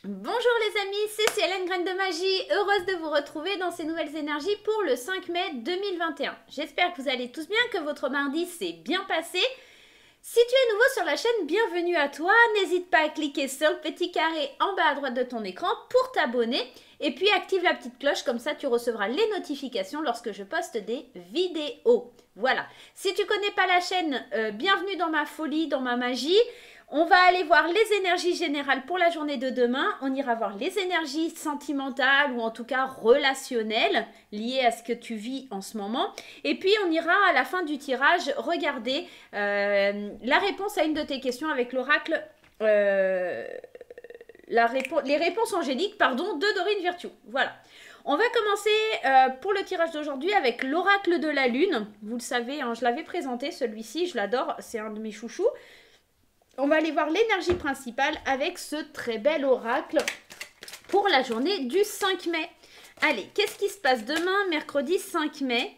Bonjour les amis, c'est Hélène Graine de Magie, heureuse de vous retrouver dans ces nouvelles énergies pour le 5 mai 2021. J'espère que vous allez tous bien, que votre mardi s'est bien passé. Si tu es nouveau sur la chaîne, bienvenue à toi. N'hésite pas à cliquer sur le petit carré en bas à droite de ton écran pour t'abonner. Et puis active la petite cloche, comme ça tu recevras les notifications lorsque je poste des vidéos. Voilà. Si tu ne connais pas la chaîne, bienvenue dans ma folie, dans ma magie. On va aller voir les énergies générales pour la journée de demain. On ira voir les énergies sentimentales ou en tout cas relationnelles liées à ce que tu vis en ce moment. Et puis on ira à la fin du tirage regarder la réponse à une de tes questions avec l'oracle, les réponses angéliques de Dorine Virtue. Voilà. On va commencer pour le tirage d'aujourd'hui avec l'oracle de la lune. Vous le savez, hein, je l'avais présenté celui-ci, je l'adore, c'est un de mes chouchous. On va aller voir l'énergie principale avec ce très bel oracle pour la journée du 5 mai. Allez, qu'est-ce qui se passe demain, mercredi 5 mai?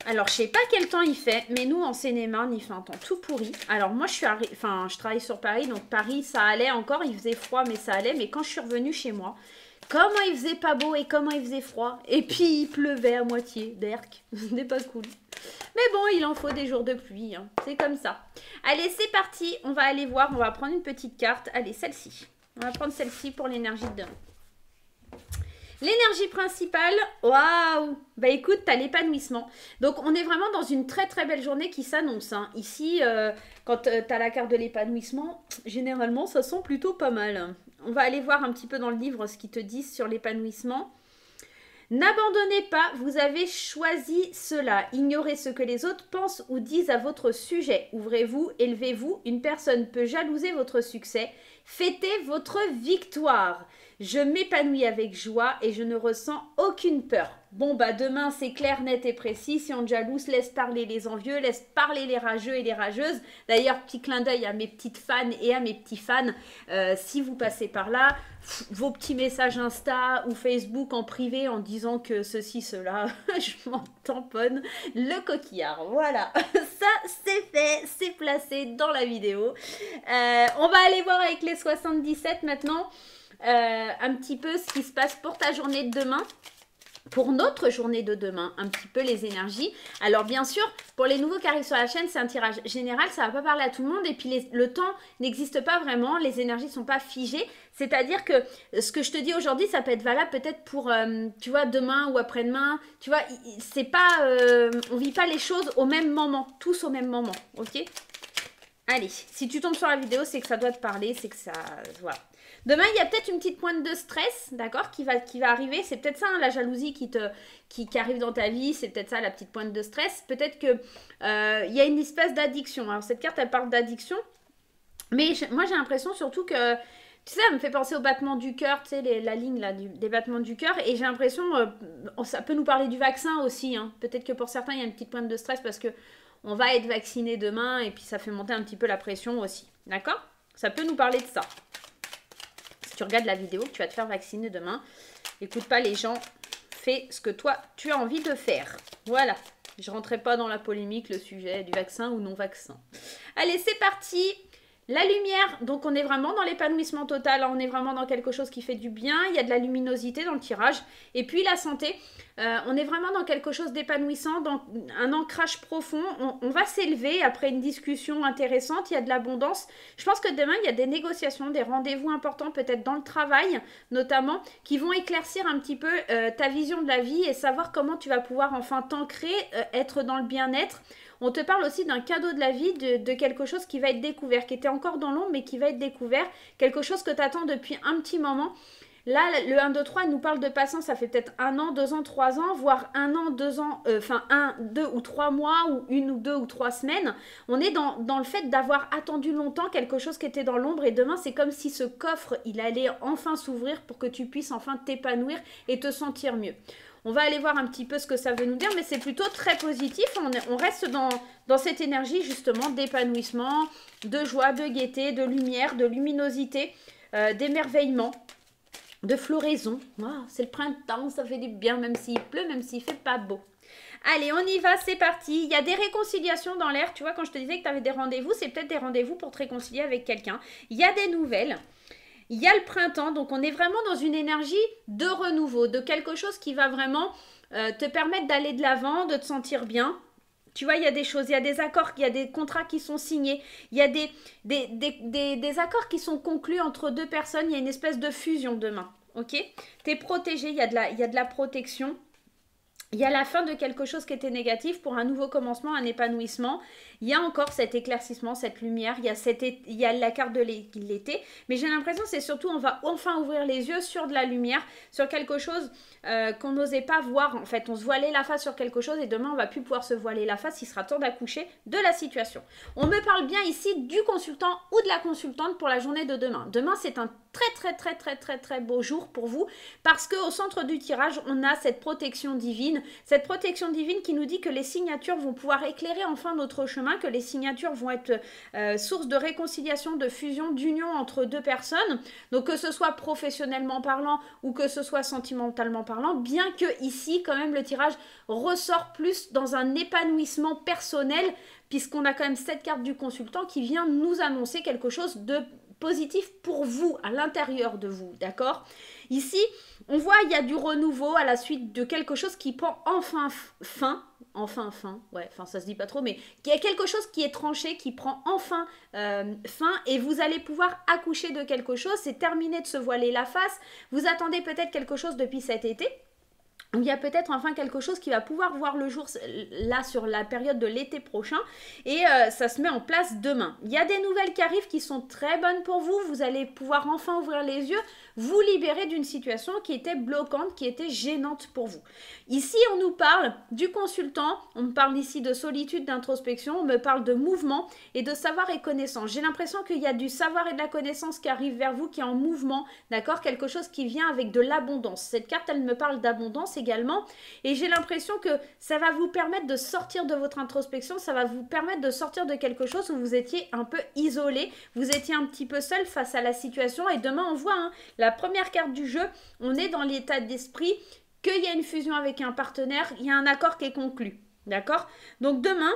Alors, je ne sais pas quel temps il fait, mais nous, en Seine-et-Marne, il fait un temps tout pourri. Alors, moi, je travaille sur Paris, donc Paris, ça allait encore. Il faisait froid, mais ça allait. Mais quand je suis revenue chez moi, comment il faisait pas beau et comment il faisait froid. Et puis, il pleuvait à moitié, d'erc. Ce n'est pas cool. Mais bon, il en faut des jours de pluie, hein. C'est comme ça. Allez, c'est parti. On va aller voir, on va prendre une petite carte. Allez, celle-ci. On va prendre celle-ci pour l'énergie de demain. L'énergie principale, waouh! Bah écoute, tu as l'épanouissement. Donc, on est vraiment dans une très très belle journée qui s'annonce, hein. Ici, quand tu as la carte de l'épanouissement, généralement, ça sent plutôt pas mal. On va aller voir un petit peu dans le livre ce qu'ils te disent sur l'épanouissement. N'abandonnez pas, vous avez choisi cela. Ignorez ce que les autres pensent ou disent à votre sujet. Ouvrez-vous, élevez-vous. Une personne peut jalouser votre succès. Fêtez votre victoire. Je m'épanouis avec joie et je ne ressens aucune peur. Bon, bah demain, c'est clair, net et précis. Si on te jalouse, laisse parler les envieux, laisse parler les rageux et les rageuses. D'ailleurs, petit clin d'œil à mes petites fans et à mes petits fans. Si vous passez par là, vos petits messages Insta ou Facebook en privé en disant que ceci, cela, je m'en tamponne le coquillard. Voilà, ça c'est fait, c'est placé dans la vidéo. On va aller voir avec les 77 maintenant. Un petit peu ce qui se passe pour ta journée de demain, pour notre journée de demain, un petit peu les énergies. Alors bien sûr, pour les nouveaux qui arrivent sur la chaîne, c'est un tirage général, ça ne va pas parler à tout le monde et puis le temps n'existe pas vraiment, les énergies ne sont pas figées, c'est-à-dire que ce que je te dis aujourd'hui, ça peut être valable peut-être pour, tu vois, demain ou après-demain, tu vois, c'est pas, on ne vit pas les choses au même moment, tous au même moment, ok? Allez, si tu tombes sur la vidéo, c'est que ça doit te parler, c'est que ça, voilà. Demain, il y a peut-être une petite pointe de stress, d'accord, qui va arriver. C'est peut-être ça, hein, la jalousie qui arrive dans ta vie. C'est peut-être ça, la petite pointe de stress. Peut-être qu'il y a une espèce d'addiction. Alors, cette carte, elle parle d'addiction. Mais moi, j'ai l'impression surtout que, tu sais, ça me fait penser au battement du cœur, tu sais, la ligne là, des battements du cœur. Et j'ai l'impression, ça peut nous parler du vaccin aussi, hein. Peut-être que pour certains, il y a une petite pointe de stress parce que on va être vacciné demain et puis ça fait monter un petit peu la pression aussi. D'accord? Ça peut nous parler de ça. Si tu regardes la vidéo, tu vas te faire vacciner demain. Écoute pas les gens, fais ce que toi, tu as envie de faire. Voilà. Je ne rentrerai pas dans la polémique, le sujet du vaccin ou non vaccin. Allez, c'est parti. La lumière, donc on est vraiment dans l'épanouissement total, on est vraiment dans quelque chose qui fait du bien, il y a de la luminosité dans le tirage. Et puis la santé, on est vraiment dans quelque chose d'épanouissant, dans un ancrage profond. On va s'élever après une discussion intéressante, il y a de l'abondance. Je pense que demain, il y a des négociations, des rendez-vous importants, peut-être dans le travail notamment, qui vont éclaircir un petit peu ta vision de la vie et savoir comment tu vas pouvoir enfin t'ancrer, être dans le bien-être. On te parle aussi d'un cadeau de la vie, de quelque chose qui va être découvert, qui était encore dans l'ombre, mais qui va être découvert. Quelque chose que tu attends depuis un petit moment. Là, le 1, 2, 3 nous parle de patience, ça fait peut-être 1 an, 2 ans, 3 ans, voire 1 an, 2 ans, 1, 2 ou 3 mois, ou 1 ou 2 ou 3 semaines. On est dans le fait d'avoir attendu longtemps quelque chose qui était dans l'ombre et demain, c'est comme si ce coffre, il allait enfin s'ouvrir pour que tu puisses enfin t'épanouir et te sentir mieux. On va aller voir un petit peu ce que ça veut nous dire, mais c'est plutôt très positif. On reste dans cette énergie justement d'épanouissement, de joie, de gaieté, de lumière, de luminosité, d'émerveillement, de floraison. Oh, c'est le printemps, ça fait du bien, même s'il pleut, même s'il fait pas beau. Allez, on y va, c'est parti. Il y a des réconciliations dans l'air. Tu vois, quand je te disais que tu avais des rendez-vous, c'est peut-être des rendez-vous pour te réconcilier avec quelqu'un. Il y a des nouvelles. Il y a le printemps, donc on est vraiment dans une énergie de renouveau, de quelque chose qui va vraiment te permettre d'aller de l'avant, de te sentir bien. Tu vois, il y a des choses, il y a des accords, il y a des contrats qui sont signés, il y a des accords qui sont conclus entre deux personnes, il y a une espèce de fusion demain, ok? Tu es protégé, il y a de la protection. Il y a la fin de quelque chose qui était négatif pour un nouveau commencement, un épanouissement. Il y a encore cet éclaircissement, cette lumière. Il y a la carte de l'été. Mais j'ai l'impression que c'est surtout, on va enfin ouvrir les yeux sur de la lumière, sur quelque chose qu'on n'osait pas voir. En fait, on se voilait la face sur quelque chose et demain, on va plus pouvoir se voiler la face. Il sera temps d'accoucher de la situation. On me parle bien ici du consultant ou de la consultante pour la journée de demain. Demain, c'est un très beau jour pour vous parce qu'au centre du tirage, on a cette protection divine qui nous dit que les signatures vont pouvoir éclairer enfin notre chemin, que les signatures vont être source de réconciliation, de fusion, d'union entre deux personnes. Donc que ce soit professionnellement parlant ou que ce soit sentimentalement parlant, bien que ici quand même le tirage ressort plus dans un épanouissement personnel puisqu'on a quand même cette carte du consultant qui vient nous annoncer quelque chose de positif pour vous, à l'intérieur de vous, d'accord? Ici, on voit il y a du renouveau à la suite de quelque chose qui prend enfin fin, ouais, enfin ça se dit pas trop, mais il y a quelque chose qui est tranché, qui prend enfin fin, et vous allez pouvoir accoucher de quelque chose, c'est terminé de se voiler la face, vous attendez peut-être quelque chose depuis cet été, il y a peut-être enfin quelque chose qui va pouvoir voir le jour là sur la période de l'été prochain et ça se met en place demain. Il y a des nouvelles qui arrivent qui sont très bonnes pour vous. Vous allez pouvoir enfin ouvrir les yeux, vous libérer d'une situation qui était bloquante, qui était gênante pour vous. Ici, on nous parle du consultant, on me parle ici de solitude, d'introspection, on me parle de mouvement et de savoir et connaissance. J'ai l'impression qu'il y a du savoir et de la connaissance qui arrive vers vous, qui est en mouvement, d'accord? Quelque chose qui vient avec de l'abondance. Cette carte, elle me parle d'abondance également et j'ai l'impression que ça va vous permettre de sortir de votre introspection, ça va vous permettre de sortir de quelque chose où vous étiez un peu isolé, vous étiez un petit peu seul face à la situation et demain on voit la première carte du jeu, on est dans l'état d'esprit qu'il y a une fusion avec un partenaire, il y a un accord qui est conclu, d'accord? Donc demain,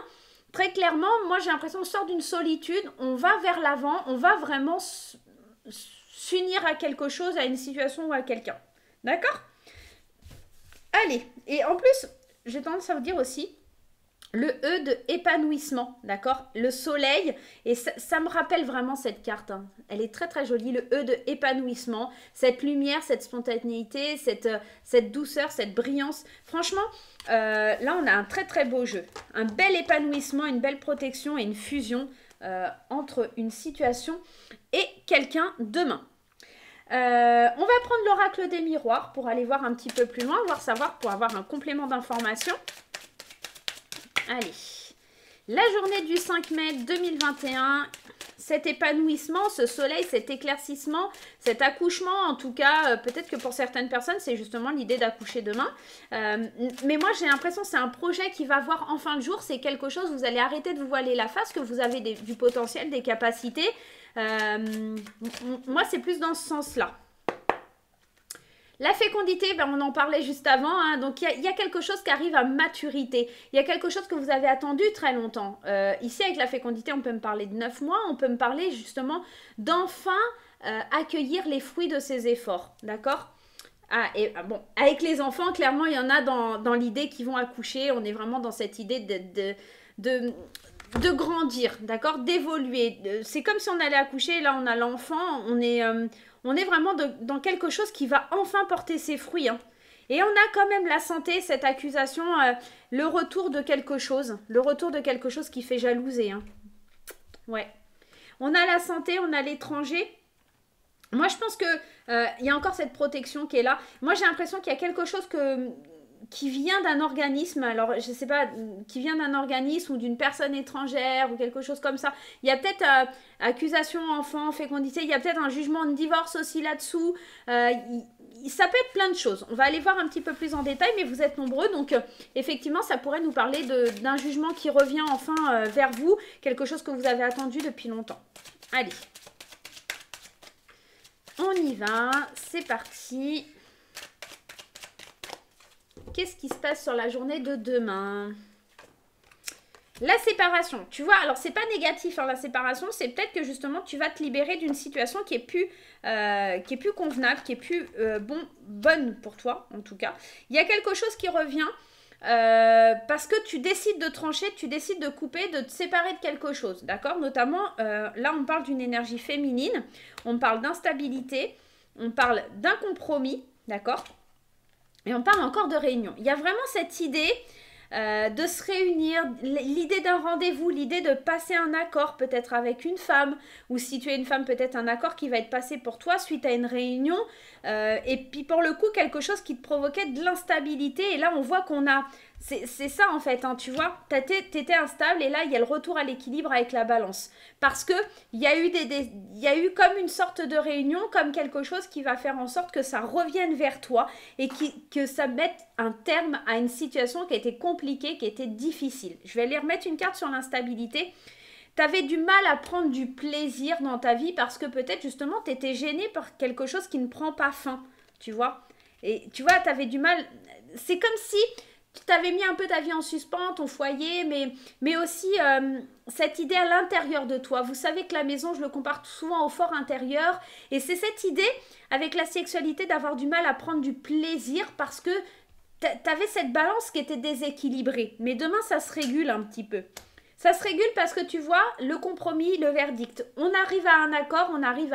très clairement, moi j'ai l'impression qu'on sort d'une solitude, on va vers l'avant, on va vraiment s'unir à quelque chose, à une situation ou à quelqu'un, d'accord? Allez, et en plus, j'ai tendance à vous dire aussi, le E de épanouissement, d'accord? Le soleil, et ça me rappelle vraiment cette carte, hein. Elle est très jolie, le E de épanouissement, cette lumière, cette spontanéité, cette douceur, cette brillance. Franchement, là on a un très beau jeu, un bel épanouissement, une belle protection et une fusion entre une situation et quelqu'un demain. On va prendre l'oracle des miroirs pour aller voir un petit peu plus loin, pour avoir un complément d'information. Allez, la journée du 5 mai 2021, cet épanouissement, ce soleil, cet éclaircissement, cet accouchement, en tout cas, peut-être que pour certaines personnes, c'est justement l'idée d'accoucher demain. Mais moi, j'ai l'impression que c'est un projet qui va voir enfin le jour, c'est quelque chose, vous allez arrêter de vous voiler la face, que vous avez du potentiel, des capacités. Moi, c'est plus dans ce sens-là. La fécondité, on en parlait juste avant, hein, donc il y a quelque chose qui arrive à maturité, il y a quelque chose que vous avez attendu très longtemps. Ici, avec la fécondité, on peut me parler de 9 mois, on peut me parler justement d'enfin accueillir les fruits de ses efforts, d'accord? Bon, avec les enfants, clairement, il y en a dans l'idée qu'ils vont accoucher, on est vraiment dans cette idée de grandir, d'accord? D'évoluer. C'est comme si on allait accoucher, là on a l'enfant, on est vraiment dans quelque chose qui va enfin porter ses fruits, hein. Et on a quand même la santé, cette accusation, le retour de quelque chose qui fait jalouser, hein. Ouais. On a la santé, on a l'étranger. Moi, je pense que y a encore cette protection qui est là. Moi, j'ai l'impression qu'il y a quelque chose qui vient d'un organisme, alors je sais pas, qui vient d'un organisme ou d'une personne étrangère ou quelque chose comme ça. Il y a peut-être accusation enfant, fécondité, il y a peut-être un jugement de divorce aussi là-dessous. Ça peut être plein de choses. On va aller voir un petit peu plus en détail, mais vous êtes nombreux, donc effectivement, ça pourrait nous parler d'un jugement qui revient enfin vers vous, quelque chose que vous avez attendu depuis longtemps. Allez. On y va, c'est parti. Qu'est-ce qui se passe sur la journée de demain? La séparation, tu vois, alors c'est pas négatif, hein, la séparation, c'est peut-être que justement tu vas te libérer d'une situation qui est plus convenable, qui est plus bonne pour toi, en tout cas. Il y a quelque chose qui revient parce que tu décides de trancher, tu décides de couper, de te séparer de quelque chose, d'accord? Notamment, là on parle d'une énergie féminine, on parle d'instabilité, on parle d'un compromis, d'accord? Et on parle encore de réunion. Il y a vraiment cette idée de se réunir, l'idée d'un rendez-vous, l'idée de passer un accord peut-être avec une femme, ou si tu es une femme, peut-être un accord qui va être passé pour toi suite à une réunion, et puis pour le coup, quelque chose qui te provoquait de l'instabilité, et là on voit qu'on a... C'est ça en fait, hein, tu vois, t'étais instable et là il y a le retour à l'équilibre avec la balance. Parce que il y a eu comme une sorte de réunion, comme quelque chose qui va faire en sorte que ça revienne vers toi et que ça mette un terme à une situation qui a été compliquée, qui a été difficile. Je vais aller remettre une carte sur l'instabilité. T'avais du mal à prendre du plaisir dans ta vie parce que peut-être justement t'étais gêné par quelque chose qui ne prend pas fin, tu vois. Et tu vois, t'avais du mal... C'est comme si... tu t'avais mis un peu ta vie en suspens, ton foyer, mais aussi cette idée à l'intérieur de toi. Vous savez que la maison, je le compare souvent au fort intérieur. Et c'est cette idée, avec la sexualité, d'avoir du mal à prendre du plaisir parce que t'avais cette balance qui était déséquilibrée. Mais demain, ça se régule un petit peu. Ça se régule parce que tu vois, le compromis, le verdict. On arrive à un accord, on arrive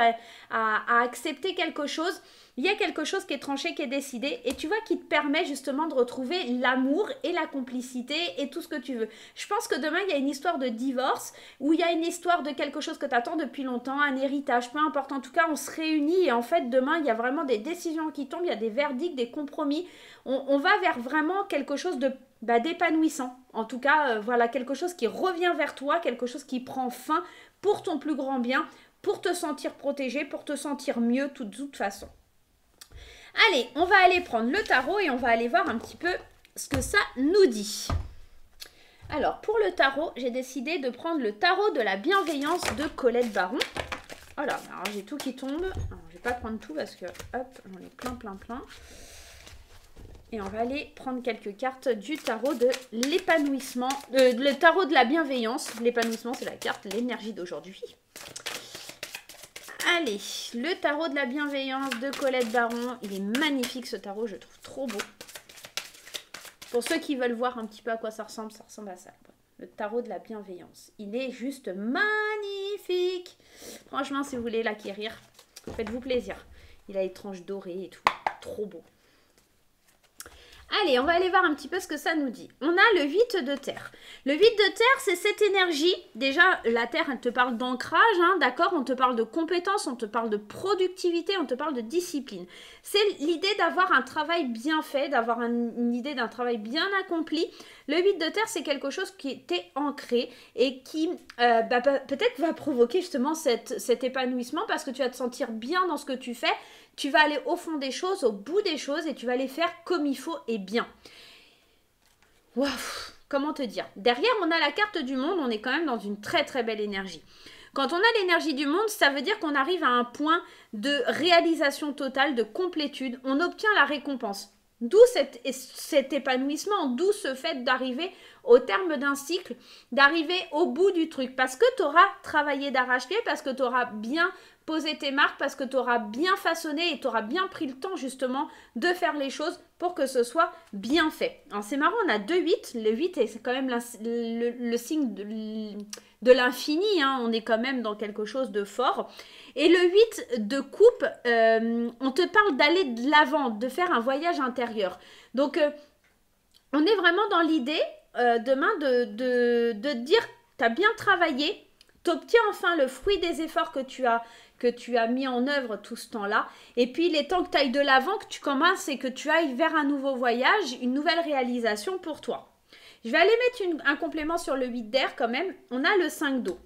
à accepter quelque chose. Il y a quelque chose qui est tranché, qui est décidé, et tu vois, qui te permet justement de retrouver l'amour et la complicité et tout ce que tu veux. Je pense que demain, il y a une histoire de divorce, ou il y a une histoire de quelque chose que tu attends depuis longtemps, un héritage, peu importe. En tout cas, on se réunit, et en fait, demain, il y a vraiment des décisions qui tombent, il y a des verdicts, des compromis. On va vers vraiment quelque chose de d'épanouissant. En tout cas, voilà, quelque chose qui revient vers toi, quelque chose qui prend fin pour ton plus grand bien, pour te sentir protégé, pour te sentir mieux de toute façon. Allez, on va aller prendre le tarot et on va aller voir un petit peu ce que ça nous dit. Alors, pour le tarot, j'ai décidé de prendre le tarot de la bienveillance de Colette Baron. Voilà, alors j'ai tout qui tombe. Alors, je vais pas prendre tout parce que, hop, j'en ai plein. Et on va aller prendre quelques cartes du tarot de l'épanouissement, le tarot de la bienveillance. L'épanouissement, c'est la carte, l'énergie d'aujourd'hui. Allez, le tarot de la bienveillance de Colette Baron. Il est magnifique ce tarot, je le trouve trop beau. Pour ceux qui veulent voir un petit peu à quoi ça ressemble à ça. Le tarot de la bienveillance. Il est juste magnifique. Franchement, si vous voulez l'acquérir, faites-vous plaisir. Il a les tranches dorées et tout. Trop beau. Allez, on va aller voir un petit peu ce que ça nous dit. On a le 8 de terre. Le 8 de terre, c'est cette énergie. Déjà, la terre, elle te parle d'ancrage, hein, d'accord? On te parle de compétences, on te parle de productivité, on te parle de discipline. C'est l'idée d'avoir un travail bien fait, d'avoir une idée d'un travail bien accompli. Le 8 de terre, c'est quelque chose qui était ancré et qui peut-être va provoquer justement cet épanouissement parce que tu vas te sentir bien dans ce que tu fais. Tu vas aller au fond des choses, au bout des choses et tu vas les faire comme il faut et bien. Waouh, comment te dire? Derrière, on a la carte du monde, on est quand même dans une très très belle énergie. Quand on a l'énergie du monde, ça veut dire qu'on arrive à un point de réalisation totale, de complétude. On obtient la récompense. D'où cet épanouissement, d'où ce fait d'arriver au terme d'un cycle, d'arriver au bout du truc. Parce que tu auras travaillé d'arrache-pied, parce que tu auras bien posé tes marques, parce que tu auras bien façonné et tu auras bien pris le temps justement de faire les choses pour que ce soit bien fait. Alors c'est marrant, on a 2 8. Le 8, c'est quand même le signe de l'infini, hein. On est quand même dans quelque chose de fort. Et le 8 de coupe, on te parle d'aller de l'avant, de faire un voyage intérieur. Donc, on est vraiment dans l'idée, demain, de te dire, tu as bien travaillé, tu obtiens enfin le fruit des efforts que tu as mis en œuvre tout ce temps-là. Et puis, il est temps que tu ailles de l'avant, que tu commences et que tu ailles vers un nouveau voyage, une nouvelle réalisation pour toi. Je vais aller mettre un complément sur le 8 d'air quand même. On a le 5 d'eau.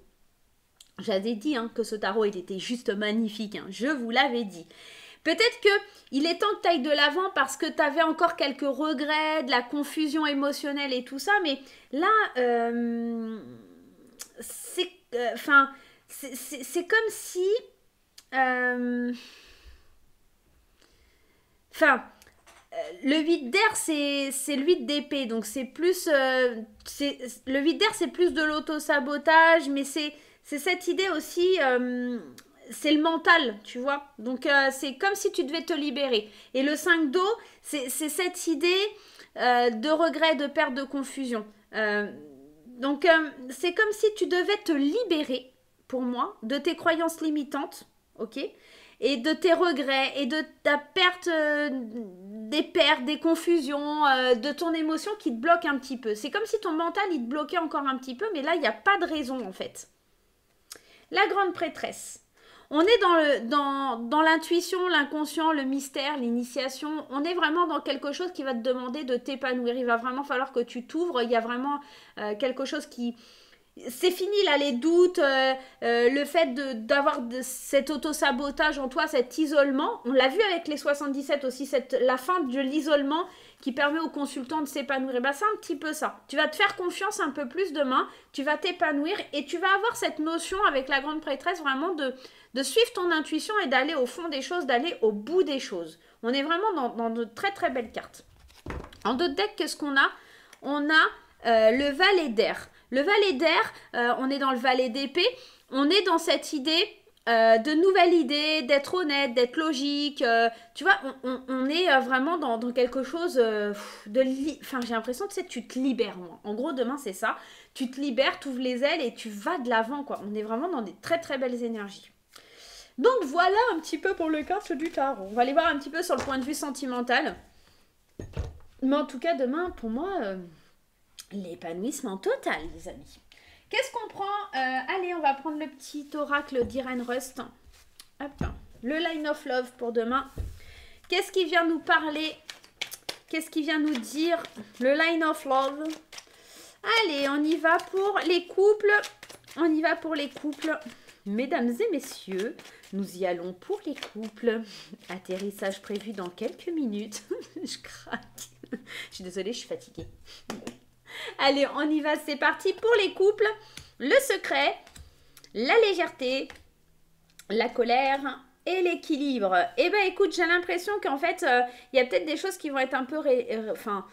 J'avais dit que ce tarot, il était juste magnifique. Je vous l'avais dit. Peut-être qu'il est temps que tu ailles de l'avant parce que tu avais encore quelques regrets, de la confusion émotionnelle et tout ça. Mais là, c'est comme si... le 8 d'air, c'est le 8 d'épée. Donc, c'est plus... le 8 d'air, c'est plus de l'auto-sabotage. Mais c'est cette idée aussi... c'est le mental, tu vois. Donc, c'est comme si tu devais te libérer. Et le 5 d'eau, c'est cette idée de regret, de perte, de confusion. Donc, c'est comme si tu devais te libérer, pour moi, de tes croyances limitantes, ok, et de tes regrets, et de ta perte, des pertes, des confusions, de ton émotion qui te bloque un petit peu. C'est comme si ton mental, il te bloquait encore un petit peu, mais là, il n'y a pas de raison, en fait. La grande prêtresse. On est dans l'intuition, l'inconscient, le mystère, l'initiation. On est vraiment dans quelque chose qui va te demander de t'épanouir. Il va vraiment falloir que tu t'ouvres. Il y a vraiment quelque chose qui... C'est fini là, les doutes, le fait d'avoir cet auto-sabotage en toi, cet isolement. On l'a vu avec les 77 aussi, la fin de l'isolement qui permet aux consultants de s'épanouir. Bah, c'est un petit peu ça. Tu vas te faire confiance un peu plus demain, tu vas t'épanouir et tu vas avoir cette notion avec la grande prêtresse vraiment de suivre ton intuition et d'aller au fond des choses, d'aller au bout des choses. On est vraiment dans de très très belles cartes. En d'autres decks, qu'est-ce qu'on a? On a le valet d'air. Le valet d'air, on est dans le valet d'épée. On est dans cette idée de nouvelles idées, d'être honnête, d'être logique. Tu vois, on est vraiment dans quelque chose de... Enfin, j'ai l'impression que tu te libères, moi. En gros, demain, c'est ça. Tu te libères, tu ouvres les ailes et tu vas de l'avant, quoi. On est vraiment dans des très, très belles énergies. Donc, voilà un petit peu pour le carte du tarot. On va aller voir un petit peu sur le point de vue sentimental. Mais en tout cas, demain, pour moi, l'épanouissement total, les amis. Qu'est-ce qu'on prend? Allez, on va prendre le petit oracle d'Irene Rust. Hop. Le Line of Love pour demain. Qu'est-ce qui vient nous parler? Qu'est-ce qui vient nous dire? Le Line of Love. Allez, on y va pour les couples. On y va pour les couples. Mesdames et messieurs, nous y allons pour les couples. Atterrissage prévu dans quelques minutes. Je craque. Je suis désolée, je suis fatiguée. Allez, on y va, c'est parti pour les couples. Le secret, la légèreté, la colère et l'équilibre. Eh ben écoute, j'ai l'impression qu'en fait, il y a peut-être des choses qui vont être un peu... Enfin,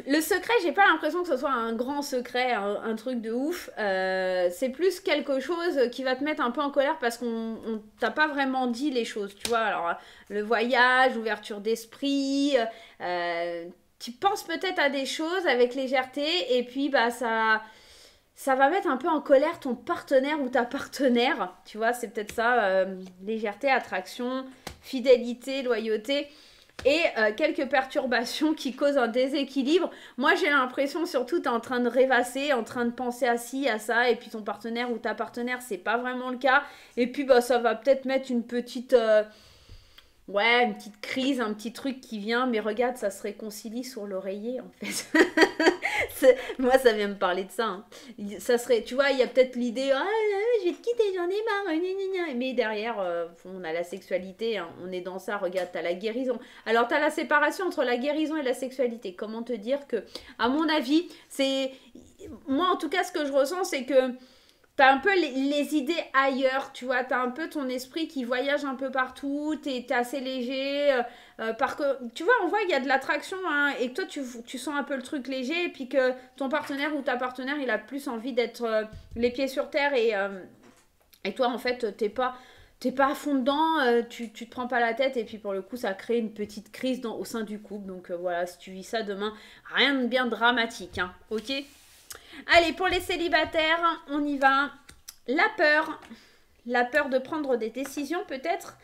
le secret, j'ai pas l'impression que ce soit un grand secret, un truc de ouf. C'est plus quelque chose qui va te mettre un peu en colère parce qu'on t'a pas vraiment dit les choses, tu vois. Alors, le voyage, ouverture d'esprit... tu penses peut-être à des choses avec légèreté et puis bah ça va mettre un peu en colère ton partenaire ou ta partenaire. Tu vois, c'est peut-être ça, légèreté, attraction, fidélité, loyauté et quelques perturbations qui causent un déséquilibre. Moi, j'ai l'impression surtout tu es en train de rêvasser, en train de penser à ci, à ça et puis ton partenaire ou ta partenaire, c'est pas vraiment le cas. Et puis bah ça va peut-être mettre une petite... ouais, une petite crise, un petit truc qui vient, mais regarde, ça se réconcilie sur l'oreiller, en fait. Moi, ça vient me parler de ça. Hein. Ça serait, tu vois, il y a peut-être l'idée, ah, je vais te quitter, j'en ai marre, mais derrière, on a la sexualité, hein, on est dans ça, regarde, t'as la guérison. Alors, t'as la séparation entre la guérison et la sexualité. Comment te dire que, à mon avis, c'est... Moi, en tout cas, ce que je ressens, c'est que t'as un peu les idées ailleurs, tu vois, t'as un peu ton esprit qui voyage un peu partout, t'es assez léger, tu vois, on voit qu'il y a de l'attraction, hein, et que toi, tu sens un peu le truc léger, et puis que ton partenaire ou ta partenaire, il a plus envie d'être les pieds sur terre, et toi, en fait, t'es pas à fond dedans, tu te prends pas la tête, et puis pour le coup, ça crée une petite crise au sein du couple, donc voilà, si tu vis ça demain, rien de bien dramatique, hein, ok ? Allez, pour les célibataires, on y va. La peur de prendre des décisions peut-être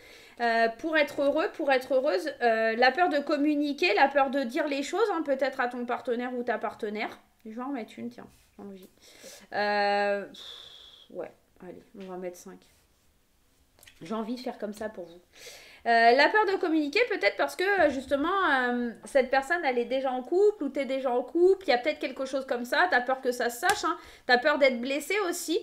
pour être heureux, pour être heureuse. La peur de communiquer, la peur de dire les choses, hein, peut-être à ton partenaire ou ta partenaire. Je vais en mettre une, tiens, j'ai envie. Ouais, allez, on va mettre 5. J'ai envie de faire comme ça pour vous. La peur de communiquer, peut-être parce que justement, cette personne, elle est déjà en couple ou tu es déjà en couple, il y a peut-être quelque chose comme ça, tu as peur que ça se sache, hein, tu as peur d'être blessé aussi,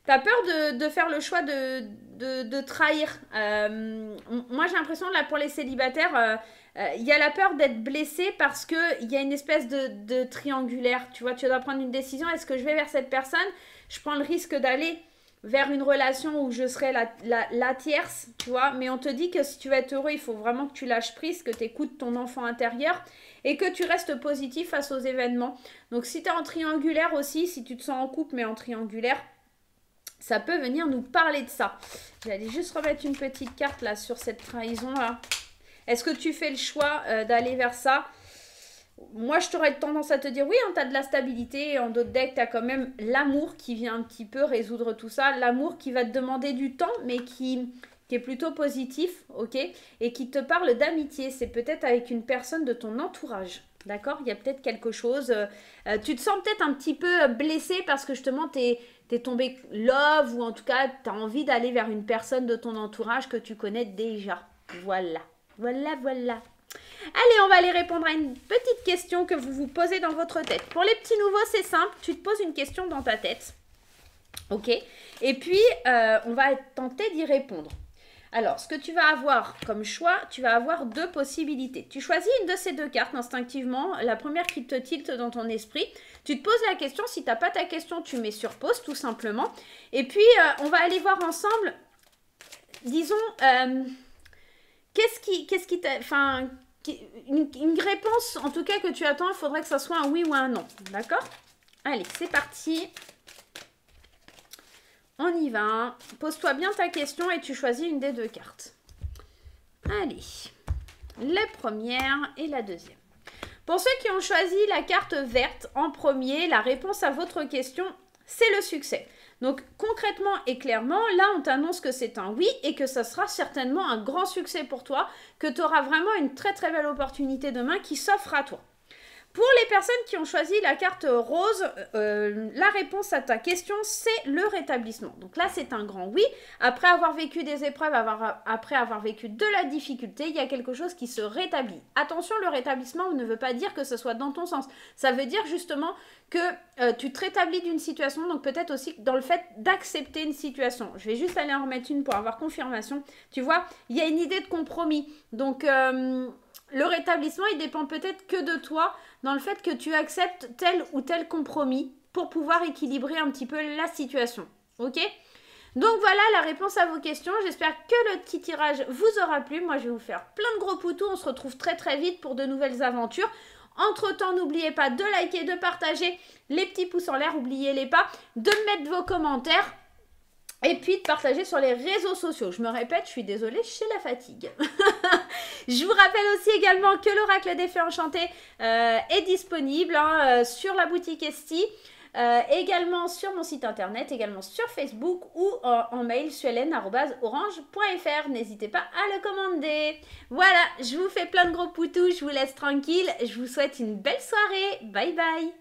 tu as peur de faire le choix de trahir. Moi, j'ai l'impression, là, pour les célibataires, il y a la peur d'être blessé parce qu'il y a une espèce de triangulaire, tu vois, tu dois prendre une décision, est-ce que je vais vers cette personne? Je prends le risque d'aller vers une relation où je serai la tierce, tu vois. Mais on te dit que si tu veux être heureux, il faut vraiment que tu lâches prise, que tu écoutes ton enfant intérieur et que tu restes positif face aux événements. Donc si tu es en triangulaire aussi, si tu te sens en couple mais en triangulaire, ça peut venir nous parler de ça. J'allais juste remettre une petite carte là sur cette trahison là. Est-ce que tu fais le choix d'aller vers ça? Moi, je t'aurais tendance à te dire oui, hein, tu as de la stabilité. Et en d'autres decks, tu as quand même l'amour qui vient un petit peu résoudre tout ça. L'amour qui va te demander du temps, mais qui est plutôt positif, ok? Et qui te parle d'amitié. C'est peut-être avec une personne de ton entourage, d'accord? Il y a peut-être quelque chose. Tu te sens peut-être un petit peu blessé parce que justement, t'es tombé love ou en tout cas, tu as envie d'aller vers une personne de ton entourage que tu connais déjà. Voilà. Voilà, voilà. Allez, on va aller répondre à une petite question que vous vous posez dans votre tête. Pour les petits nouveaux, c'est simple. Tu te poses une question dans ta tête. Ok? Et puis, on va tenter d'y répondre. Alors, ce que tu vas avoir comme choix, tu vas avoir deux possibilités. Tu choisis une de ces deux cartes instinctivement, la première qui te tilte dans ton esprit. Tu te poses la question, si tu n'as pas ta question, tu mets sur pause tout simplement. Et puis, on va aller voir ensemble, disons, qu'est-ce qui t'a... Enfin, une réponse, en tout cas, que tu attends, il faudrait que ça soit un oui ou un non. D'accord? Allez, c'est parti. On y va. Pose-toi bien ta question et tu choisis une des deux cartes. Allez. La première et la deuxième. Pour ceux qui ont choisi la carte verte en premier, la réponse à votre question, c'est le succès. Donc concrètement et clairement, là on t'annonce que c'est un oui et que ça sera certainement un grand succès pour toi, que tu auras vraiment une très très belle opportunité demain qui s'offre à toi. Pour les personnes qui ont choisi la carte rose, la réponse à ta question, c'est le rétablissement. Donc là, c'est un grand oui. Après avoir vécu des épreuves, après avoir vécu de la difficulté, il y a quelque chose qui se rétablit. Attention, le rétablissement ne veut pas dire que ce soit dans ton sens. Ça veut dire justement que tu te rétablis d'une situation, donc peut-être aussi dans le fait d'accepter une situation. Je vais juste aller en remettre une pour avoir confirmation. Tu vois, il y a une idée de compromis. Donc... le rétablissement, il dépend peut-être que de toi, dans le fait que tu acceptes tel ou tel compromis pour pouvoir équilibrer un petit peu la situation. Ok? Donc voilà la réponse à vos questions. J'espère que le petit tirage vous aura plu. Moi, je vais vous faire plein de gros poutous. On se retrouve très très vite pour de nouvelles aventures. Entre-temps, n'oubliez pas de liker, de partager les petits pouces en l'air. N'oubliez-les pas de mettre vos commentaires. Et puis de partager sur les réseaux sociaux. Je me répète, je suis désolée, j'ai la fatigue. Je vous rappelle aussi également que l'oracle des fées enchantées est disponible sur la boutique Esti, également sur mon site internet, également sur Facebook ou en mail suelen@orange.fr. N'hésitez pas à le commander. Voilà, je vous fais plein de gros poutous, je vous laisse tranquille. Je vous souhaite une belle soirée. Bye bye.